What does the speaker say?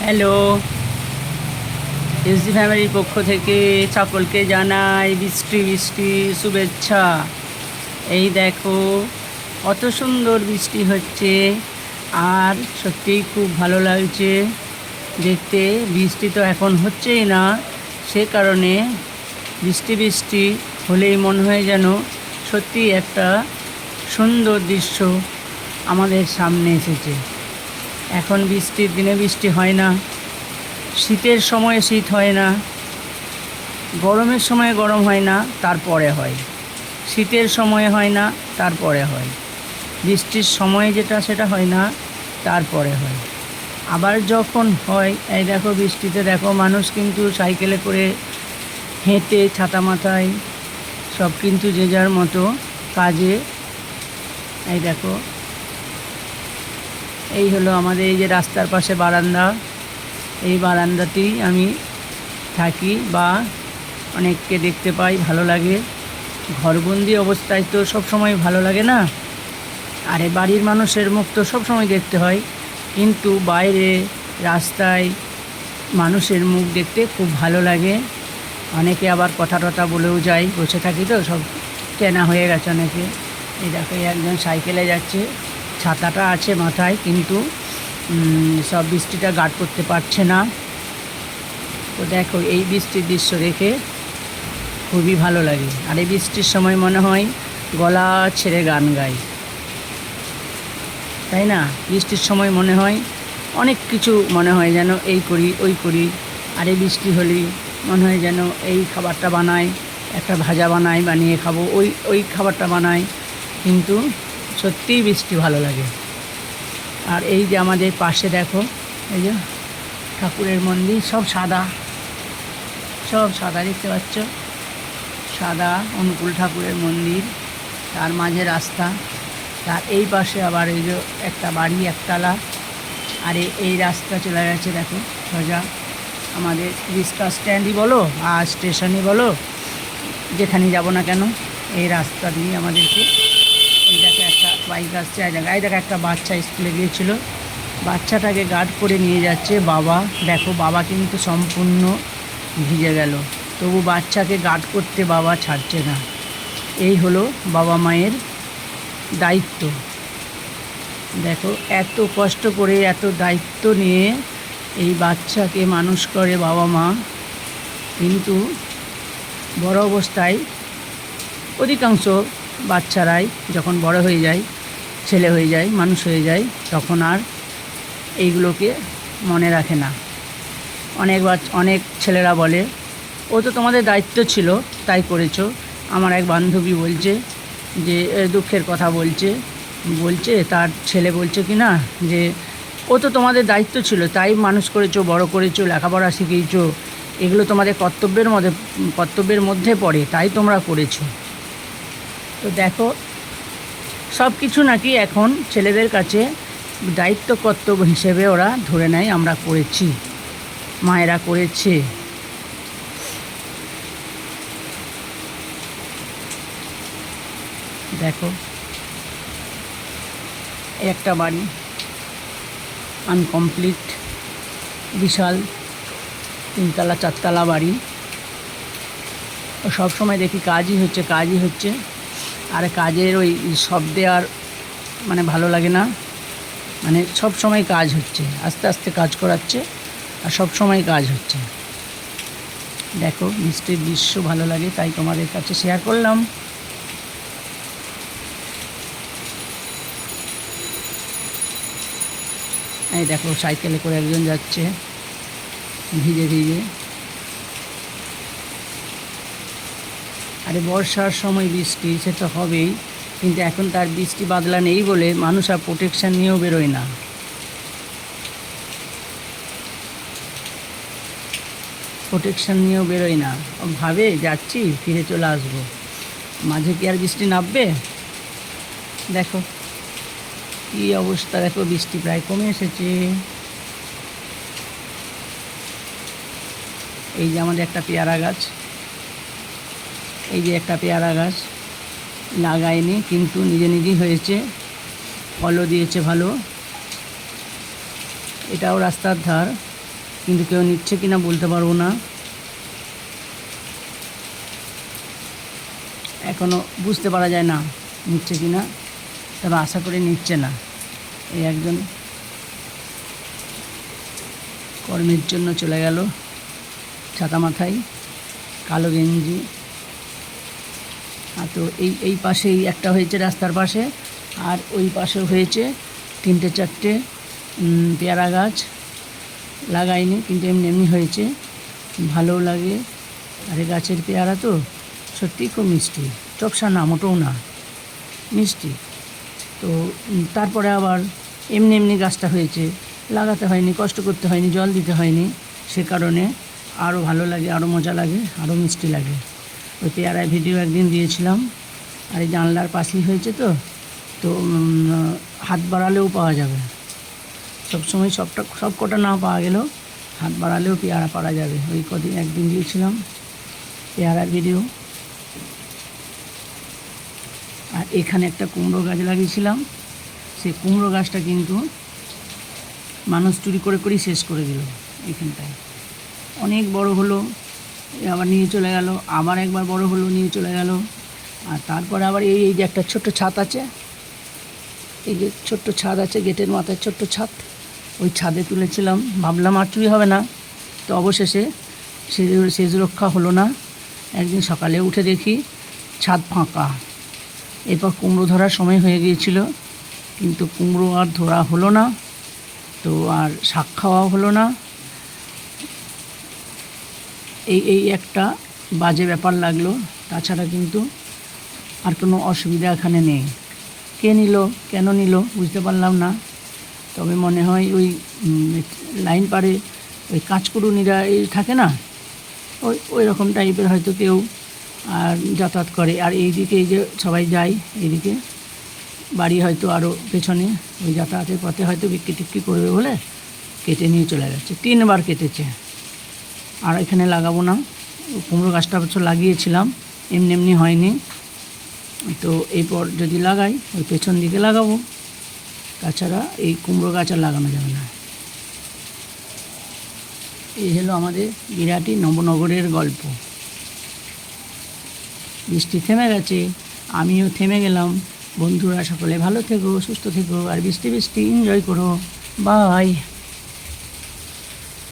Hello, SD ফ্যামিলির পক্ষ থেকে সকলকে জানাই বৃষ্টি বৃষ্টি শুভেচ্ছা। এই দেখো কত সুন্দর বৃষ্টি হচ্ছে, আর সত্যিই খুব ভালো লাগছে দেখতে। বৃষ্টি তো এখন হচ্ছেই না, সে কারণে বৃষ্টি বৃষ্টি হলেই মনে হয় যেন সত্যি একটা সুন্দর দৃশ্য আমাদের সামনে এসেছে। এখন বৃষ্টির দিনে বৃষ্টি হয় না, শীতের সময়ে শীত হয় না, গরমের সময় গরম হয় না, তারপরে হয়। শীতের সময়ে হয় না, তারপরে হয়। বৃষ্টির সময় যেটা সেটা হয় না, তারপরে হয়। আবার যখন হয়, এই দেখো বৃষ্টিতে দেখো মানুষ কিন্তু সাইকেলে করে, হেঁটে, ছাতা মাথায় সব কিন্তু যে যার মতো কাজে। এই দেখো, এই হলো আমাদের এই যে রাস্তার পাশে বারান্দা। এই বারান্দাতেই আমি থাকি বা অনেককে দেখতে পাই, ভালো লাগে। ঘরবন্দি অবস্থায় তো সব সময় ভালো লাগে না, আরে বাড়ির মানুষের মুখ তো সব সময় দেখতে হয়, কিন্তু বাইরে রাস্তায় মানুষের মুখ দেখতে খুব ভালো লাগে। অনেকে আবার কথা টথা বলেও যায়, বসে থাকি তো সব চেনা হয়ে গেছে অনেকে। এই দেখো একজন সাইকেলে যাচ্ছে, ছাতাটা আছে মাথায়, কিন্তু সব বৃষ্টিটা গার্ড করতে পারছে না। তো দেখো এই বৃষ্টির দৃশ্য দেখে খুবই ভালো লাগে। আর এই বৃষ্টির সময় মনে হয় গলা ছেড়ে গান গাই, তাই না? বৃষ্টির সময় মনে হয় অনেক কিছু, মনে হয় যেন এই করি ওই করি। আর এই বৃষ্টি হলেই মনে হয় যেন এই খাবারটা বানাই, একটা ভাজা বানাই, বানিয়ে খাবো, ওই খাবারটা বানাই। কিন্তু সত্যিই বৃষ্টি ভালো লাগে। আর এই যে আমাদের পাশে দেখো, এই যে ঠাকুরের মন্দির, সব সাদা, সব সাদা দেখতে পাচ্ছ, সাদা অনুকূল ঠাকুরের মন্দির, তার মাঝে রাস্তা, তার এই পাশে আবার এই যে একটা বাড়ি একতলা। আর এই রাস্তা চলে গেছে দেখো সোজা আমাদের রিক্সা স্ট্যান্ডই বলো আর স্টেশনই বলো, যেখানে যাব না কেন এই রাস্তা দিয়ে আমাদেরকে। এই দেখো একটা বাইক আসছে, এই দেখো একটা বাচ্চা স্কুলে গিয়েছিল, বাচ্চাটাকে গার্ড করে নিয়ে যাচ্ছে বাবা। দেখো বাবা কিন্তু সম্পূর্ণ ভিজে গেল, তবু বাচ্চাকে গার্ড করতে বাবা ছাড়ছে না। এই হলো বাবা মায়ের দায়িত্ব। দেখো এত কষ্ট করে, এত দায়িত্ব নিয়ে এই বাচ্চাকে মানুষ করে বাবা মা, কিন্তু বড় অবস্থায় অধিকাংশ বাচ্চারাই যখন বড় হয়ে যায়, ছেলে হয়ে যায়, মানুষ হয়ে যায়, তখন আর এইগুলোকে মনে রাখে না। অনেক ছেলেরা বলে ও তো তোমাদের দায়িত্ব ছিল তাই করেছো। আমার এক বান্ধবী বলছে যে, দুঃখের কথা বলছে তার ছেলে বলছে কি না, যে ও তো তোমাদের দায়িত্ব ছিল তাই মানুষ করেছো, বড় করেছো, লেখাপড়া শিখিয়েছো, এগুলো তোমাদের কর্তব্যের মধ্যে পড়ে, তাই তোমরা করেছো। তো দেখো সব কিছু নাকি এখন ছেলেদের কাছে দায়িত্ব কর্তব্য হিসেবে ওরা ধরে নেয়, আমরা করেছি, মায়েরা করেছে। দেখো একটা বাড়ি আনকমপ্লিট, বিশাল 3তলা 4তলা বাড়ি। ও সবসময় দেখি কাজই হচ্ছে, আর কাজের ওই শব্দে আর মানে ভালো লাগে না, মানে সব সময় কাজ হচ্ছে, আস্তে আস্তে কাজ করাচ্ছে, আর সব সময় কাজ হচ্ছে। দেখো বৃষ্টির দৃশ্য ভালো লাগে, তাই তোমাদের কাছে শেয়ার করলাম। এই দেখো সাইকেলে করে একজন যাচ্ছে ভিজে ভিজে। আরে বর্ষার সময় বৃষ্টি সে তো হবেই, কিন্তু এখন তার বৃষ্টি বাদলা নেই বলে মানুষ আর প্রোটেকশান নিয়েও বেরোয় না। ভাবে যাচ্ছি ফিরে চলে আসবো, মাঝে কি আর বৃষ্টি নামবে? দেখো কী অবস্থা, দেখো বৃষ্টি প্রায় কমে এসেছে। এই যে আমাদের একটা পেয়ারা গাছ, এই যে একটা পেয়ারা গাছ লাগায়নি, কিন্তু নিজে নিজেই হয়েছে, ফলও দিয়েছে ভালো। এটাও রাস্তার ধার, কিন্তু কেউ নিচ্ছে কিনা বলতে পারবো না, এখনও বুঝতে পারা যায় না নিচ্ছে কিনা, তবে আশা করি নিচ্ছে না। এই একজন কর্মের জন্য চলে গেল, ছাতা মাথায়, কালো গেঞ্জি। আর তো এই পাশেই একটা হয়েছে রাস্তার পাশে, আর ওই পাশেও হয়েছে 3-4টে পেয়ারা গাছ। লাগাইনি, কিন্তু এমনি এমনি হয়েছে, ভালোও লাগে। আর এই গাছের পেয়ারা তো সত্যিই খুব মিষ্টি, চপসা না, মোটেও না, মিষ্টি। তো তারপরে আবার এমনি এমনি গাছটা হয়েছে, লাগাতে হয়নি, কষ্ট করতে হয়নি, জল দিতে হয়নি, সে কারণে আরও ভালো লাগে, আরও মজা লাগে, আরও মিষ্টি লাগে। ওই পেয়ারার ভিডিও একদিন দিয়েছিলাম। আর এই জানলার পাশেই হয়েছে, তো তো হাত বাড়ালেও পাওয়া যাবে, সবসময় সব কটা না পাওয়া গেলেও হাত বাড়ালেও পেয়ারা পাওয়া যাবে। ওই একদিন দিয়েছিলাম পেয়ারার ভিডিও। আর এখানে একটা কুমড়ো গাছ লাগিয়েছিলাম, সেই কুমড়ো গাছটা কিন্তু মানুষ চুরি করে করেই শেষ করে দিল। এখানটায় অনেক বড় হলো, আবার নিয়ে চলে গেল, আবার একবার বড় হলো, নিয়ে চলে গেল। আর তারপরে আবার এই যে একটা ছোট্ট ছাদ আছে, এই যে ছোট্ট ছাদ আছে, গেটের মাথায় ছোট্ট ছাদ, ওই ছাদে তুলেছিলাম, ভাবলাম আর চুরি হবে না। তো অবশেষে সেজ রক্ষা হলো না। একদিন সকালে উঠে দেখি ছাদ ফাঁকা। এরপর কুমড়ো ধরার সময় হয়ে গিয়েছিল, কিন্তু কুমড়ো আর ধরা হলো না, তো আর শাক খাওয়াও হলো না। এই একটা বাজে ব্যাপার লাগলো, তাছাড়া কিন্তু আর কোনো অসুবিধা এখানে নেই। কে নিল, কেন নিল বুঝতে পারলাম না। তবে মনে হয় ওই লাইন পারে ওই কাঁচকুড়ুনিরা থাকে না, ওই রকম টাইপের হয়তো কেউ আর যাতায়াত করে। আর এইদিকে এই যে সবাই যায়, এইদিকে বাড়ি হয়তো আরও পেছনে, ওই যাতায়াতের পথে হয়তো বিক্রি টিক্রি করবে বলে কেটে নিয়ে চলে গেছে। 3বার কেটেছে। আর এখানে লাগাবো না, কুমড়ো গাছটা বছর লাগিয়েছিলাম, এমনি এমনি হয়নি। তো এরপর যদি লাগাই ওই পেছন দিকে লাগাবো, তাছাড়া এই কুমড়ো গাছ আর লাগানো যাবে না। এই হলো আমাদের বিরাটি নবনগরের গল্প। বৃষ্টি থেমে গেছে, আমিও থেমে গেলাম। বন্ধুরা সকলে ভালো থেকো, সুস্থ থেকো, আর বৃষ্টি এনজয় করো। বাই।